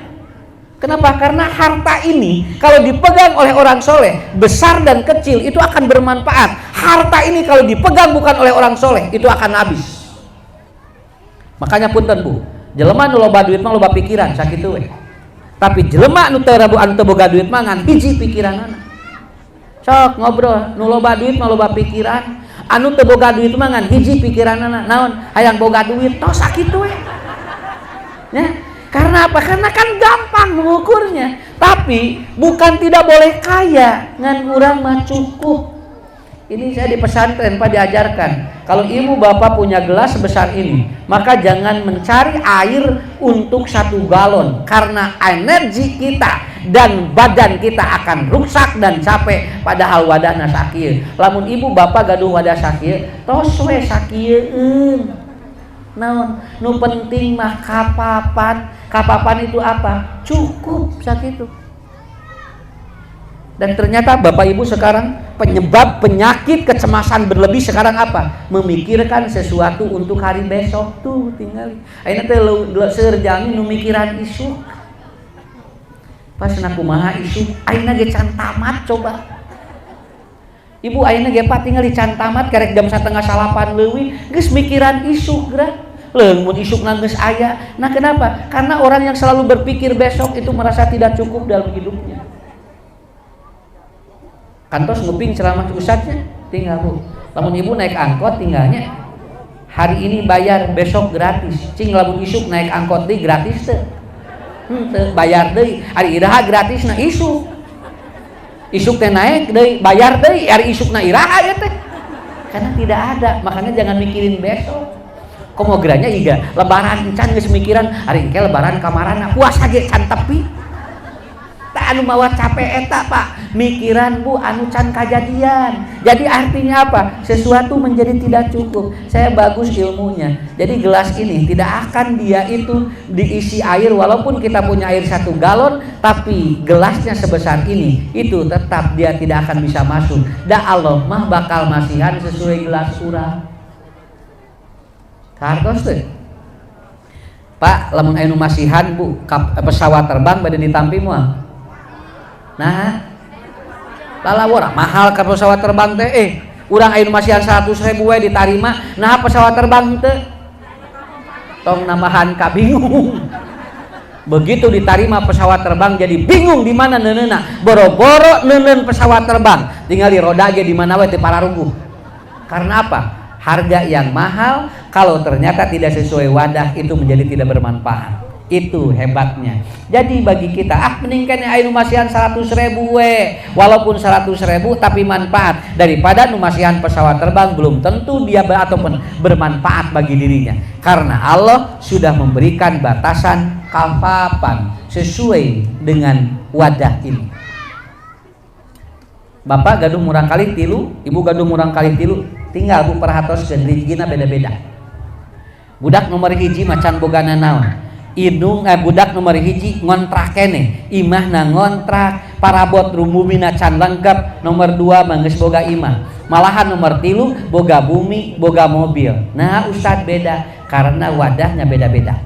Kenapa? Karena harta ini kalau dipegang oleh orang soleh, besar dan kecil itu akan bermanfaat. Harta ini kalau dipegang bukan oleh orang soleh, itu akan habis. Makanya punten bu, jelema nu loba duit mah loba pikiran sakitu we. Tapi jelema nu teu boga duit mah ngan hiji pikiranana. Sok ngobrol, nu loba duit mah loba pikiran, anu teu boga duit mah ngan hiji pikiranana. Naon? Hayang boga duit tos sakitu we. Ya. Karena apa? Karena kan gampang mengukurnya. Tapi bukan tidak boleh kaya, ngan urang mah cukup. Ini saya di pesantren Pak diajarkan, kalau ibu bapak punya gelas sebesar ini, maka jangan mencari air untuk 1 galon, karena energi kita dan badan kita akan rusak dan capek, padahal wadahna sakieu. Lamun ibu bapak gaduh wadah sakieu, tos we sakieueun. Naon? Nu penting mah kapapan. Kapapan itu apa? Cukup sakitu. Dan ternyata bapak ibu sekarang penyebab penyakit kecemasan berlebih sekarang apa? Memikirkan sesuatu untuk hari besok tuh tinggal. Ayeuna teh seueur jalmi nu mikiran isuk. Pas na kumaha isuk, ayeuna ge can tamat coba. Ibu ayeuna ge Pak tinggal di can tamat karek jam 7:30 leuwih geus mikiran isuk geura. Leung mun isukna geus aya. Nah kenapa? Karena orang yang selalu berpikir besok itu merasa tidak cukup dalam hidupnya. Kantos nguping ceramah ustadznya tinggal Bu. Lamun ibu naik angkot tinggalnya hari ini bayar besok gratis. Cing lamun isuk naik angkot deui gratis teu? Teu bayar deui. Ari iraha gratis na isuk. Isuk teh naik deui bayar deui ari isukna iraha ya teh. Karena tidak ada, makanya jangan mikirin besok. Komo geranya iga lebaran can geus mikiran ari engke lebaran kamarana puasa ge can tepi. Tak anu mawa capek eta Pak, mikiran Bu anu can kajadian. Jadi artinya apa? Sesuatu menjadi tidak cukup. Saya bagus ilmunya. Jadi gelas ini tidak akan dia itu diisi air walaupun kita punya air 1 galon, tapi gelasnya sebesar ini itu tetap dia tidak akan bisa masuk. Da Allah mah bakal masihan sesuai gelas urang. Kartos teh. Pak, lamun anu masihan Bu, pesawat terbang bade ditampi moal. Nah, lalawora mahal ka pesawat terbang teh. Urang aya masihan 100.000 we ditarima, nah pesawat terbang teh tong nambahan ka bingung. Begitu ditarima pesawat terbang jadi bingung di mana neuneuna. Boro-boro neuneun pesawat terbang, tinggal di roda ge di mana we teu pararungguh. Karena apa? Harga yang mahal kalau ternyata tidak sesuai wadah itu menjadi tidak bermanfaat. Itu hebatnya. Jadi bagi kita meningkatnya aya nu masihan 100.000 we, walaupun 100.000 tapi manfaat daripada nu masihan pesawat terbang belum tentu dia ataupun bermanfaat bagi dirinya. Karena Allah sudah memberikan batasan kafapan sesuai dengan wadah ini. Bapak gaduh murang kali 3, ibu gaduh murang kali 3, tinggal Bu perhatoskeun rizkina beda-beda. Budak nomor 1 macan bogana naon? Indung budak nomor 1 ngontrak kene, imahna ngontrak, parabot rumumina can lengkap. Nomor 2 manggeus boga imah. Malahan nomor 3 boga bumi, boga mobil. Nah Ustadz beda karena wadahnya beda-beda.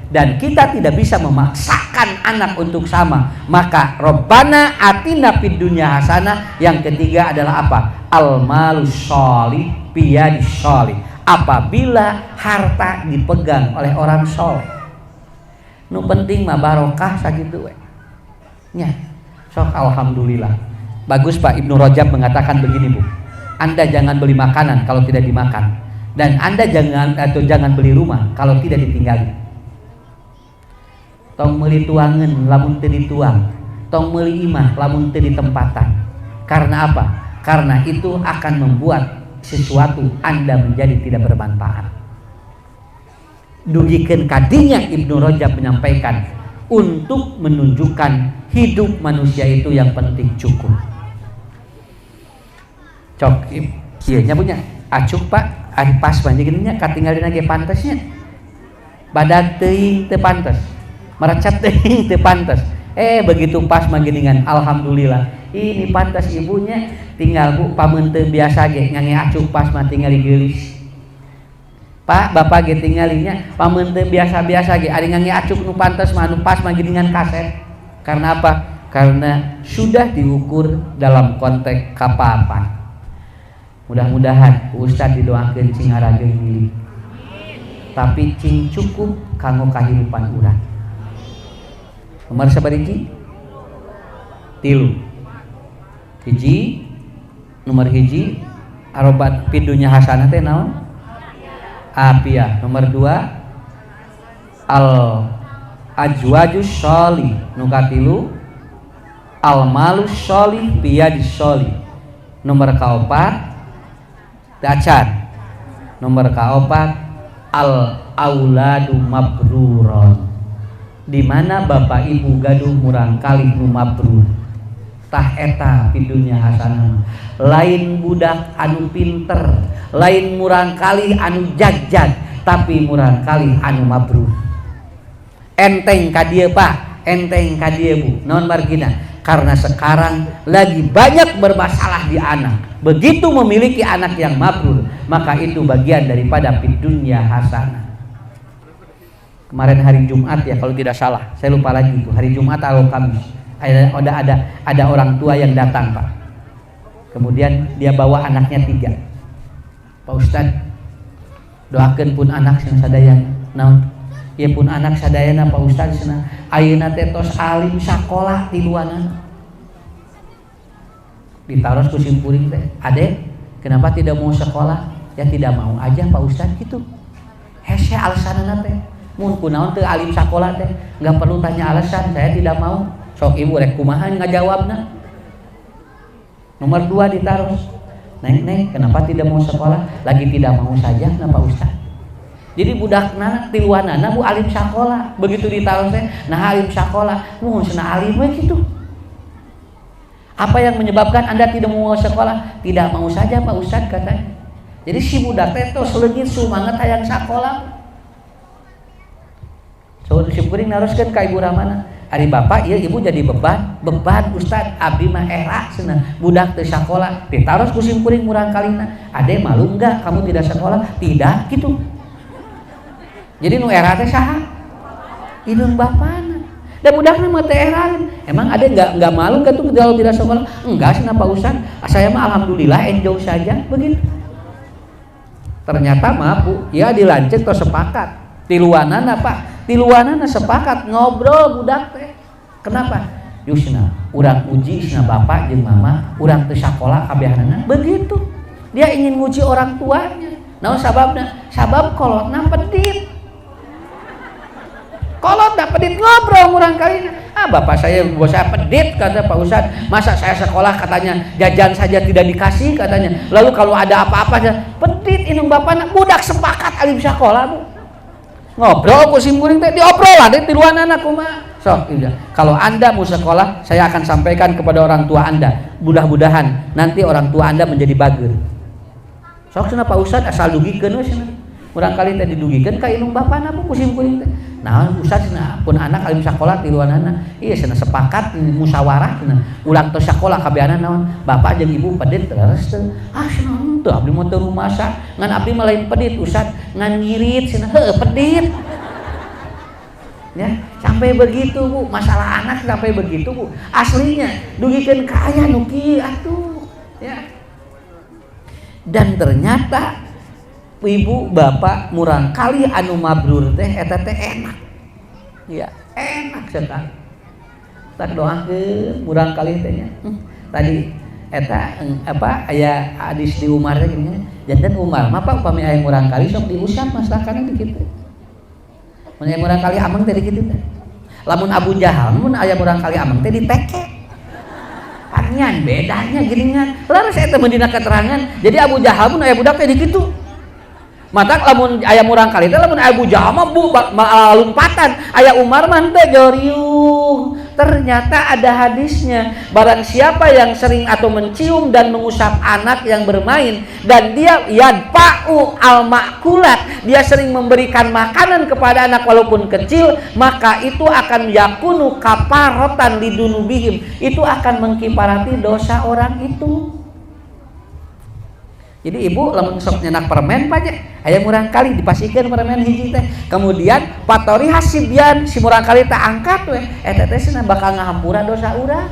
Dan kita tidak bisa memaksakan anak untuk sama. Maka Rabbana atina fid dunya hasanah. Yang ketiga adalah apa? Al-malus sholih biyadis sholih. Apabila harta dipegang oleh orang soleh. Nu penting mah barokah sakitu we. Nya. Sok alhamdulillah. Bagus Pak Ibnu Rajab mengatakan begini Bu. Anda jangan beli makanan kalau tidak dimakan, dan Anda jangan beli rumah kalau tidak ditinggali. Tong meuli tuangeun lamun teu dituang, tong meuli imah lamun teu ditempatan. Karena apa? Karena itu akan membuat sesuatu Anda menjadi tidak bermanfaat. Dugikeun kadinya Ibnu Rajab menyampaikan untuk menunjukkan hidup manusia itu yang penting cukup. Cok ieu nya punya acuk Pak ari pas banjir nya katinggalina ge pantesnya. Badag teuing teu pantes. Merecet teuing teu pantes. Begitu pas maginingan alhamdulillah. Ini pantes ibunya tinggal Bu pamun teu biasa ge ngange acuk pas mah tinggal geulis. Pak bapak ge tinggalinya pamun teu biasa-biasa ge ari ngange acuk nu pantes mah nu pas mah giningan kaset. Karena apa? Karena sudah diukur dalam konteks kapapan. Mudah-mudahan Ustaz didoakeun cing ngarageun milik. Tapi cing cukup kanggo kahirupan urang. Nomor sabariji? 3. Nomor 1 arobat pidunya hasanah teh naon? Apiah. Nomor 2 al ajwajus sholih. Nu katilu al malus sholih biyadis sholih. Nomor kaopat dacan. Nomor kaopat al auladu mabruron. Di mana bapak ibu gaduh murang kali nu mabrur. Tah eta pidunya hasanah. Lain budak anu pinter, lain murang kali anu jagjag, tapi murang kali anu mabrur. Enteng ka dieu Pak, enteng ka dieu Bu. Naon margina? Karena sekarang lagi banyak bermasalah di anak. Begitu memiliki anak yang mabrur, maka itu bagian daripada pidunya hasanah. Kemarin hari Jumat ya kalau tidak salah, saya lupa lagi itu hari Jumat atau Kamis. Ada orang tua yang datang Pak. Kemudian dia bawa anaknya 3. Pak Ustad, doakeun pun anak sing sadayana. Naon? Ieu pun anak sadayana Pak Ustad cenah. Ayeuna teh tos alim sakola tiluanana. Ditaros ku simpuring teh. Adek, kenapa tidak mau sekolah? Ya tidak mau aja Pak Ustad gitu. Hese alasanana teh. Mun kunaon teu alim sakola teh, enggak perlu tanya alasan, saya tidak mau. Sok ibu rek kumaha ngajawabna. Nomor 2 ditaruh. Neng, kenapa tidak mau sekolah? Lagi tidak mau saja, kenapa Ustaz? Jadi budakna tiluanana bu alim sakola. Begitu ditaruh teh, nah alim sakola, mohon cenah alim we kitu. Apa yang menyebabkan Anda tidak mau sekolah? Tidak mau saja Pak Ustaz katanya. Jadi si budak teh tos leungit sumanget hayang sakola. So si kuring naroskeun ka Ibu Ramana. Ari bapak ieu ibu jadi beban Ustad abdi mah era cenah budak teu sakola ditaros ku simkuring murang kalina. Ade malu enggak kamu tidak sekolah? Tidak gitu. Jadi nu era teh saha? Indung bapana. Da budakna mah teh era. Emang ade enggak malu enggak tuh kalau tidak sekolah? Enggak cenah Pak Ustad. Saya mah alhamdulillah enjoy saja begitu. Ternyata mah Bu, ya dilanceuk tos sepakat. Tiluanana Pak, tiluanana sepakat ngobrol budak teh. Kenapa? Yusna, urang uji cenah bapak jeung mama, urang teu sakola kabehanana. Begitu. Dia ingin nguji orang tuanya. Naon sababna? Sabab kolotna pedit. Kolotna pedit ngobrol urang kalina. Bapak saya bos saya pedit kata Pak Ustad. Masa saya sekolah katanya jajan saja tidak dikasih katanya. Lalu kalau ada apa-apa pedit indung bapana. Budak sepakat alim sakola Bu. Ngobrol ku simkuring teh diobrolan deh tiluanana kumaha. Sok iya. Kalau Anda mau sekolah, saya akan sampaikan kepada orang tua Anda. Mudah-mudahan nanti orang tua Anda menjadi bager. Sok cenah Pak Ustad asal dugikeun we cenah. Urang kali teh didugikeun ka indung bapana ku simkuring teh. Nah, Ustad cenah pun anak alim sakola tiluanana. Iya cenah sepakat musyawarah cenah. Ulang tos sakolah kabeana naon? Bapak jeung ibu pedit terus teh. Cenah teu abdi mah teu rumasa. Ngan abdi mah lain pedit Ustad, ngan ngirit cenah. Heuh pedit. Ya, sampai begitu Bu, masalah anak sampai begitu Bu. Aslinya dugikeun ka aya nu kieu atuh, ya. Dan ternyata ibu bapak murang kali anu mabrur teh eta teh enak. Ya, enak sekali. Tak doakeun murang kali teh nya. Tadi eta apa aya hadis di Umar teh gini, janten Umar mah Pak upami aya murang kali sok diusap masalahna di kitu. Mun aya murang kali ameng teh di kitu teh. Lamun Abu Jahal mun aya murang kali ameng teh diteke. Arnyan bedanya geuningan. Laras eta mendina keterangan. Jadi Abu Jahal mun aya budak teh di kitu. Mata lamun aya murang kali teh lamun Abu Jahal mah lompatan, aya Umar mah teh goriuh. Ternyata ada hadisnya, barang siapa yang sering atau mencium dan mengusap anak yang bermain dan dia yadfa'u al-ma'kulat, dia sering memberikan makanan kepada anak walaupun kecil, maka itu akan yakunu kafaratan lidunubihim, itu akan mengkifarati dosa orang itu. Jadi ibu lamun sok nyenak permen paja aya murang kali dipasikeun permen hiji teh. Kemudian patori hasibian si murang kali teh angkat we. Eta teh cenah bakal ngahampura dosa urang.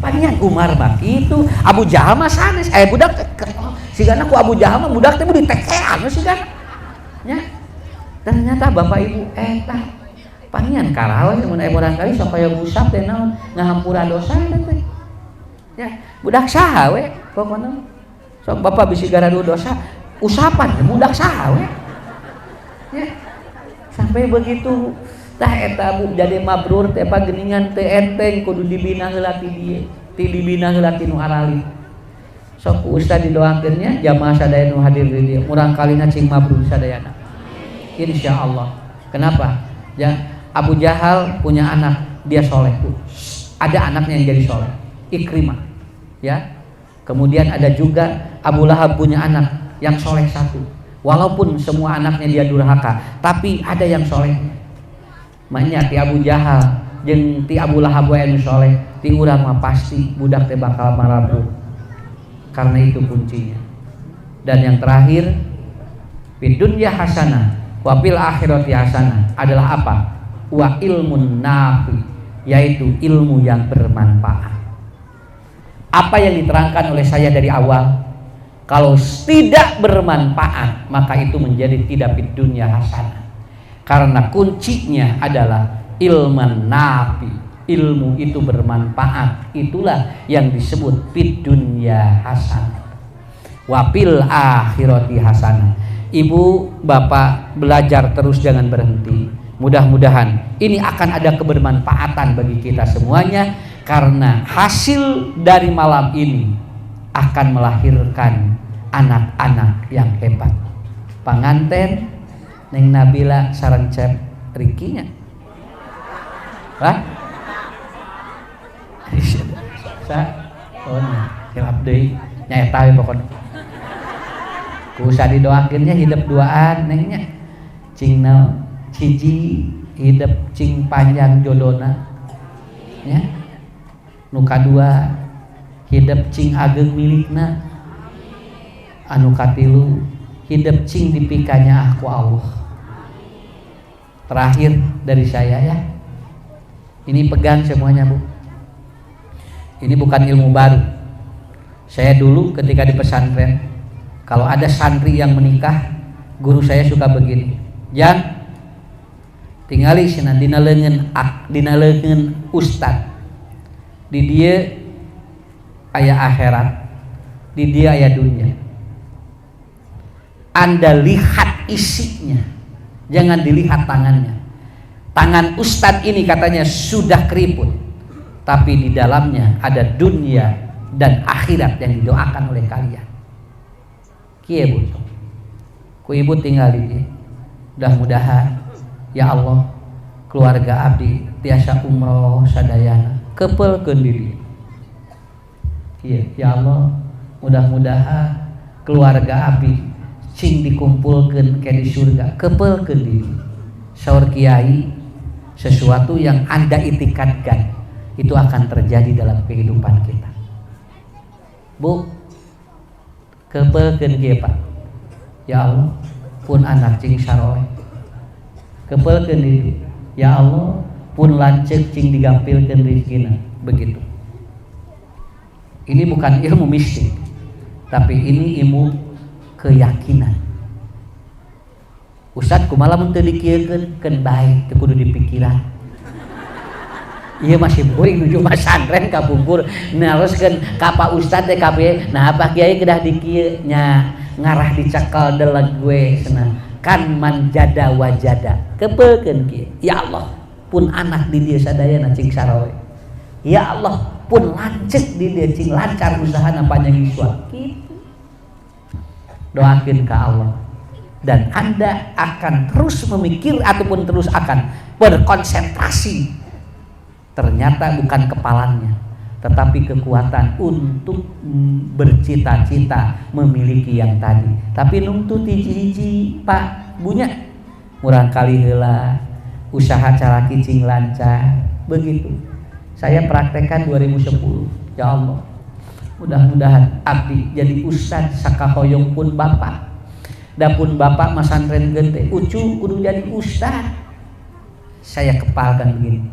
Panjang Umar mah kitu. Abu Jahal mah sanes aya budak sigana ku Abu Jahal mah budak teh ditekean sigana. Nya. Ternyata Bapak Ibu eta panjang karaos mun aya murang kali sok aya busap teh naon ngahampura dosa teh. Ya, budak saha we pokona. Sok Bapak bisi garadu dosa usapan budak saha we. Ya. Sampai begitu tah eta Bu jadi mabrur teh apa geuningan teh enteng kudu dibina heula ti dieu. Ti dibina heula ti nu arali. Sok Ustaz didoakeun nya jamaah sadaya nu hadir di dieu murang kalina cing mabrur sadayana. Insyaallah. Kenapa? Ya, Abu Jahal punya anak, dia soleh Bu. Ada anaknya yang jadi soleh, Ikrimah. Ya, kemudian ada juga Abu Lahab punya anak yang soleh satu. Walaupun semua anaknya dia durhaka, tapi ada yang soleh. Makanya ti Abu Jahal jeung ti Abu Lahab wae anu soleh, ti urang mah pasti budak teh bakal marabur. Karena itu kuncinya. Dan yang terakhir, fid dunya hasanah wa fil akhirati hasanah adalah apa? Wa ilmun nafi, yaitu ilmu yang bermanfaat. Apa yang diterangkan oleh saya dari awal, kalau tidak bermanfaat maka itu menjadi tidak fid dunya hasanah. Karena kuncinya adalah ilman nafi, ilmu itu bermanfaat, itulah yang disebut fid dunya hasanah wa fil akhirati hasanah. Ibu bapak belajar terus, jangan berhenti. Mudah-mudahan ini akan ada kebermanfaatan bagi kita semuanya, karena hasil dari malam ini akan melahirkan anak-anak yang hebat. Panganten Neng Nabila sareng Cep Rikinya. Hah? Oh, hilap deui nyaeta we pokona. Kusa didoakeunnya hidup duaan nengnya. Cing naon? Hiji hidup cing panjang jodona. Ya. Nu kadua hidup cing ageng milikna. Anu katilu hidup cing dipikanya aku Allah. Terakhir dari saya ya, ini pegang semuanya Bu. Ini bukan ilmu baru. Saya dulu ketika di pesantren, kalau ada santri yang menikah, guru saya suka begini, Jan, tingali sina dina leungeun ustad, di dia aya akhirat, di dia aya dunia. Anda lihat isinya, jangan dilihat tangannya. Tangan ustadz ini katanya sudah keriput, tapi di dalamnya ada dunia dan akhirat yang didoakan oleh kalian. Kieu Bu, ku ibu tinggal di, mudah-mudahan ya Allah keluarga abdi tiasa umroh sadayana kepelkeun diri. Kieu ya Allah, mudah-mudahan keluarga abdi cing dikumpulkan kayak di surga kepelkeun diri. Saur kiai, sesuatu yang Anda itikadkan itu akan terjadi dalam kehidupan kita. Bu, kepelkeun kieu Pak. Ya Allah, pun anak cing saroe. Kepelkeun diri. Ya Allah, pun lanceuk cing digampilkeun rezekina. Begitu. Ini bukan ilmu mistik, tapi ini ilmu keyakinan. Ustad kumaha mun teu dikieukeun keun bae teu kudu dipikiran. Ieu masih boring nuju pesantren kapungkur naroskeun ka Pak Ustad teh kabeh. Nah Pak Kiai kedah dikieu nya ngarah dicekel deleg gue cenah. Kan manjada wajada. Kepeukeun kieu. Ya Allah, pun anak di dieu sadayana cing saroe. Ya Allah, pun lanceuk di dieu cing lancar usahana panjang iswa. Kitu. Doakin ke Allah, dan Anda akan terus memikir ataupun terus akan berkonsentrasi. Ternyata bukan kepalanya, tetapi kekuatan untuk bercita-cita memiliki yang tadi. Tapi nungtu hiji-hiji Pak bunya murang kali heula usaha cara kicing lancar begitu. Saya praktekkan 2010. Ya Allah, mudah-mudahan abdi jadi ustad sakahoyong pun bapak. Dapun bapak masantren gede, ucu kudu jadi ustad. Saya kepalkan begini,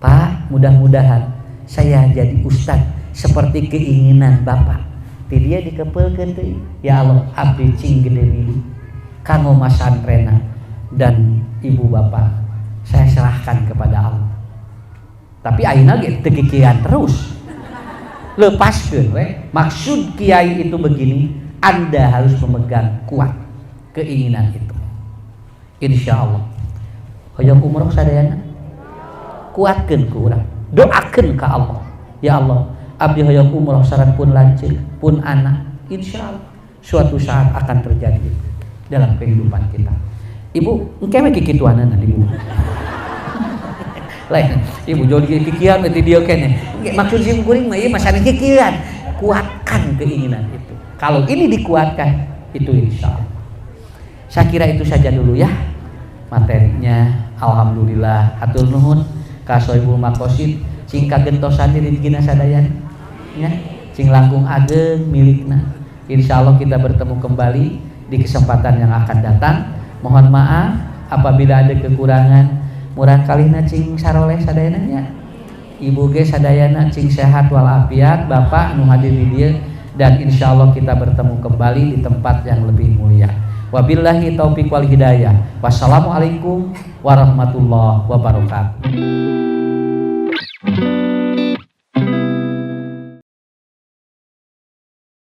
Pak, mudah-mudahan saya jadi ustad seperti keinginan bapak. Ti dia dikepelkeun teh. Ya Allah, abdi cing gede milih kanggo masantrenan dan ibu bapak. Saya serahkan kepada Allah. Tapi ayeuna ge teu kikian terus. Lepaskeun we. Maksud kiai itu begini, Anda harus memegang kuat keinginan itu. Insyaallah. Hoyong umroh sadayana kuatkeun ku urang. Doakeun ka Allah. Ya Allah, abdi hoyong umroh saran pun lanceuk, pun anak. Insyaallah suatu saat akan terjadi dalam kehidupan kita. Ibu, engke we kikituanan Ibu. Lain, ibu joli kikian berarti dia kene. Maksud sim kuring mah ieu masalah kikian. Kuatkan keinginan itu. Kalau ini dikuatkan, itu insyaallah. Saya kira itu saja dulu ya materinya. Alhamdulillah, hatur nuhun ka Sohibul Maqasid cing kagentosan di rezekina sadayana nya, cing langkung ageng milikna. Insyaallah kita bertemu kembali di kesempatan yang akan datang. Mohon maaf apabila ada kekurangan. Murah kalina cing saroleh sadayana nya. ibu ge sadayana cing sehat walafiat, bapak nu hadir di dieu, dan insyaallah kita bertemu kembali di tempat yang lebih mulia. Wabillahi taufiq wal hidayah. Wassalamualaikum warahmatullahi wabarakatuh.